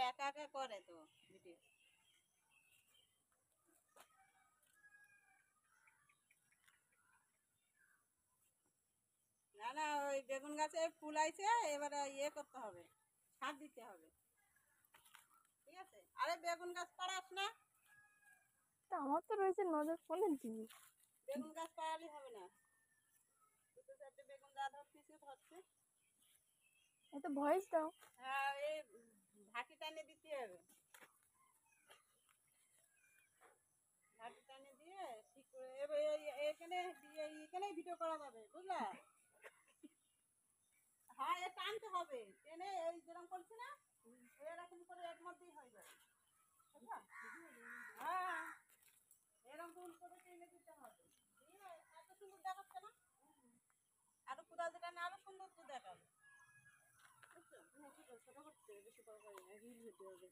একা একা করে তো ভিডিও। না না, ওই বেগুন গাছে ফুল আইছে, এবারে ইয়ে করতে হবে, সার দিতে হবে। ঠিক আছে, আরে বেগুন গাছ পাড়াস না। তা আমার তো রয়েছে নজর, ফোনের দিবি। বেগুন গাছ পাড়ালে হবে না, দুটো চারটে বেগুন যা ধরতেছে ধরছে। এত ভয়েস দাও। হ্যাঁ, এই ঝাঁকি টানে দিতে হবে, ঝাঁকি টানে দিয়ে ঠিক করে এবার এখানে দিয়ে এখানেই ভিডিও করা যাবে, বুঝলে? হ্যাঁ, এ টানতে হবে, টেনে এই যেরকম করছি না এরকম করে এর মধ্যেই হয়ে যাবে, বুঝলা? হ্যাঁ, এরকম করে টেনে দিতে হবে, দিয়ে এত সুন্দর দেখাচ্ছে না, আরো কোথাও যেটা না আরো সুন্দর তো দেখাবে, বুঝছো? হ্যাঁ, ঠিক আছে, ছোটো করতে বেশি বড় করে রিল ভিডিও হবে।